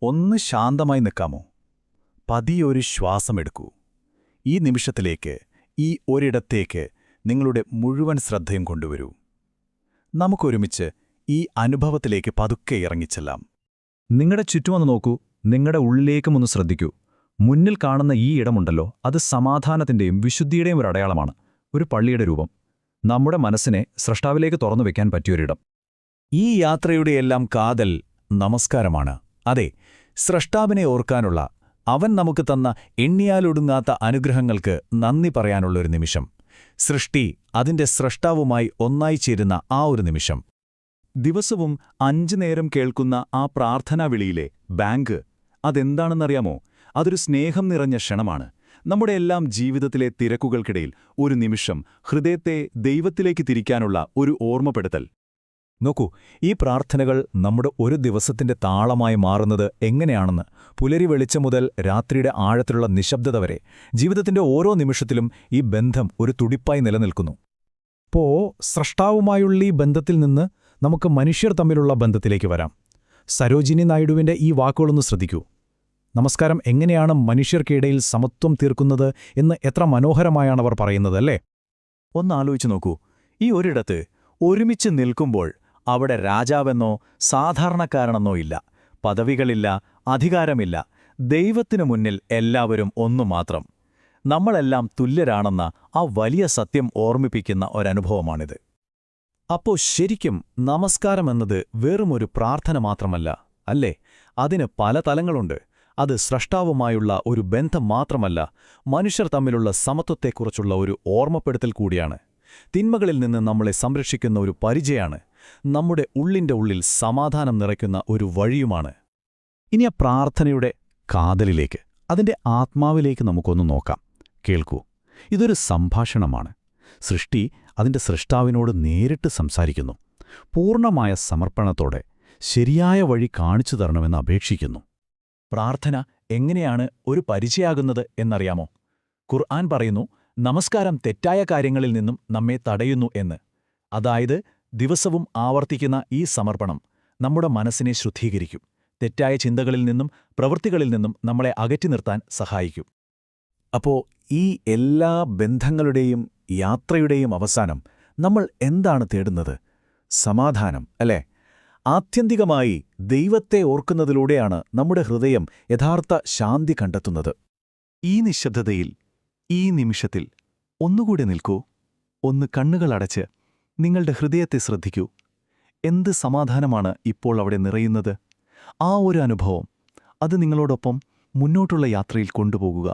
ഒന്ന് ശാന്തമായി നിൽക്കാമോ? പതിയൊരു ശ്വാസമെടുക്കൂ. ഈ നിമിഷത്തിലേക്ക്, ഈ ഒരിടത്തേക്ക് നിങ്ങളുടെ മുഴുവൻ ശ്രദ്ധയും കൊണ്ടുവരൂ. നമുക്കൊരുമിച്ച് ഈ അനുഭവത്തിലേക്ക് പതുക്കെ ഇറങ്ങിച്ചെല്ലാം. നിങ്ങളുടെ ചുറ്റുമൊന്ന് നോക്കൂ, നിങ്ങളുടെ ഉള്ളിലേക്കുമൊന്ന് ശ്രദ്ധിക്കൂ. മുന്നിൽ കാണുന്ന ഈ ഇടമുണ്ടല്ലോ, അത് സമാധാനത്തിന്റെയും വിശുദ്ധിയുടെയും ഒരു അടയാളമാണ്. ഒരു പള്ളിയുടെ രൂപം. നമ്മുടെ മനസ്സിനെ സ്രഷ്ടാവിലേക്ക് തുറന്നു വെക്കാൻ പറ്റിയൊരിടം. ഈ യാത്രയുടെയെല്ലാം കാതൽ നമസ്കാരമാണ്. അതെ, സ്രഷ്ടാവിനെ ഓർക്കാനുള്ള, അവൻ നമുക്ക് തന്ന എണ്ണിയാലൊടുങ്ങാത്ത അനുഗ്രഹങ്ങൾക്ക് നന്ദി പറയാനുള്ളൊരു നിമിഷം. സൃഷ്ടി അതിന്റെ സ്രഷ്ടാവുമായി ഒന്നായി ചേരുന്ന ആ ഒരു നിമിഷം. ദിവസവും 5 നേരം കേൾക്കുന്ന ആ പ്രാർത്ഥനാ വിളിയിലെ ബാങ്ക്, അതെന്താണെന്നറിയാമോ? അതൊരു സ്നേഹം നിറഞ്ഞ ക്ഷണമാണ്. നമ്മുടെ എല്ലാം ജീവിതത്തിലെ തിരക്കുകൾക്കിടയിൽ ഒരു നിമിഷം ഹൃദയത്തെ ദൈവത്തിലേക്ക് തിരിക്കാനുള്ള ഒരു ഓർമ്മപ്പെടുത്തൽ. നോക്കൂ, ഈ പ്രാർത്ഥനകൾ നമ്മുടെ ഒരു ദിവസത്തിന്റെ താളമായി മാറുന്നത് എങ്ങനെയാണെന്ന്. പുലരി വെളിച്ചം മുതൽ രാത്രിയുടെ ആഴത്തിലുള്ള നിശബ്ദത വരെ ജീവിതത്തിന്റെ ഓരോ നിമിഷത്തിലും ഈ ബന്ധം ഒരു തുടിപ്പായി നിലനിൽക്കുന്നു. സ്രഷ്ടാവുമായുള്ള ഈ ബന്ധത്തിൽ നിന്ന് നമുക്ക് മനുഷ്യർ തമ്മിലുള്ള ബന്ധത്തിലേക്ക് വരാം. സരോജിനി നായിഡുവിന്റെ ഈ വാക്കുകളൊന്ന് ശ്രദ്ധിക്കൂ. നമസ്കാരം എങ്ങനെയാണ് മനുഷ്യർക്കിടയിൽ സമത്വം തീർക്കുന്നത് എന്ന് എത്ര മനോഹരമായാണവർ പറയുന്നതല്ലേ? ഒന്ന് ആലോചിച്ചു നോക്കൂ. ഈ ഒരിടത്ത് ഒരുമിച്ച് നിൽക്കുമ്പോൾ അവിടെ രാജാവെന്നോ സാധാരണക്കാരനെന്നോ ഇല്ല, പദവികളില്ല, അധികാരമില്ല. ദൈവത്തിനു മുന്നിൽ എല്ലാവരും ഒന്നു മാത്രം. നമ്മളെല്ലാം തുല്യരാണെന്ന ആ വലിയ സത്യം ഓർമ്മിപ്പിക്കുന്ന ഒരനുഭവമാണിത്. അപ്പോ ശരിക്കും നമസ്കാരമെന്നത് വെറുമൊരു പ്രാർത്ഥന മാത്രമല്ല, അല്ലേ? അതിന് പല തലങ്ങളുണ്ട്. അത് സ്രഷ്ടാവുമായുള്ള ഒരു ബന്ധം മാത്രമല്ല, മനുഷ്യർ തമ്മിലുള്ള സമത്വത്തെക്കുറിച്ചുള്ള ഒരു ഓർമ്മപ്പെടുത്തൽ കൂടിയാണ്. തിന്മകളിൽ നിന്ന് നമ്മളെ സംരക്ഷിക്കുന്ന ഒരു പരിചയമാണ്. നമ്മുടെ ഉള്ളിന്റെ ഉള്ളിൽ സമാധാനം നിറയ്ക്കുന്ന ഒരു വഴിയുമാണ്. ഇനി ആ പ്രാർത്ഥനയുടെ കാതലിലേക്ക്, അതിന്റെ ആത്മാവിലേക്ക് നമുക്കൊന്ന് നോക്കാം. കേൾക്കൂ, ഇതൊരു സംഭാഷണമാണ്. സൃഷ്ടി അതിന്റെ സൃഷ്ടാവിനോട് നേരിട്ട് സംസാരിക്കുന്നു. പൂർണ്ണമായ സമർപ്പണത്തോടെ ശരിയായ വഴി കാണിച്ചു തരണമെന്ന് അപേക്ഷിക്കുന്നു. പ്രാർത്ഥന എങ്ങനെയാണ് ഒരു പരിചയാകുന്നത് എന്നറിയാമോ? ഖുർആൻ പറയുന്നു, നമസ്കാരം തെറ്റായ കാര്യങ്ങളിൽ നിന്നും നമ്മെ തടയുന്നു എന്ന്. അതായത് ദിവസവും ആവർത്തിക്കുന്ന ഈ സമർപ്പണം നമ്മുടെ മനസ്സിനെ ശുദ്ധീകരിക്കും, തെറ്റായ ചിന്തകളിൽ നിന്നും പ്രവൃത്തികളിൽ നിന്നും നമ്മളെ അകറ്റി നിർത്താൻ സഹായിക്കും. അപ്പോ ഈ എല്ലാ ബന്ധങ്ങളുടെയും യാത്രയുടെയും അവസാനം നമ്മൾ എന്താണ് തേടുന്നത്? സമാധാനം, അല്ലേ? ആത്യന്തികമായി ദൈവത്തെ ഓർക്കുന്നതിലൂടെയാണ് നമ്മുടെ ഹൃദയം യഥാർത്ഥ ശാന്തി കണ്ടെത്തുന്നത്. ഈ നിശബ്ദതയിൽ, ഈ നിമിഷത്തിൽ ഒന്നുകൂടെ നിൽക്കൂ. ഒന്ന് കണ്ണുകളടച്ച് നിങ്ങളുടെ ഹൃദയത്തെ ശ്രദ്ധിക്കൂ. എന്ത് സമാധാനമാണ് ഇപ്പോൾ അവിടെ നിറയുന്നത്? ആ ഒരു അനുഭവം, അത് നിങ്ങളോടൊപ്പം മുന്നോട്ടുള്ള യാത്രയിൽ കൊണ്ടുപോകുക.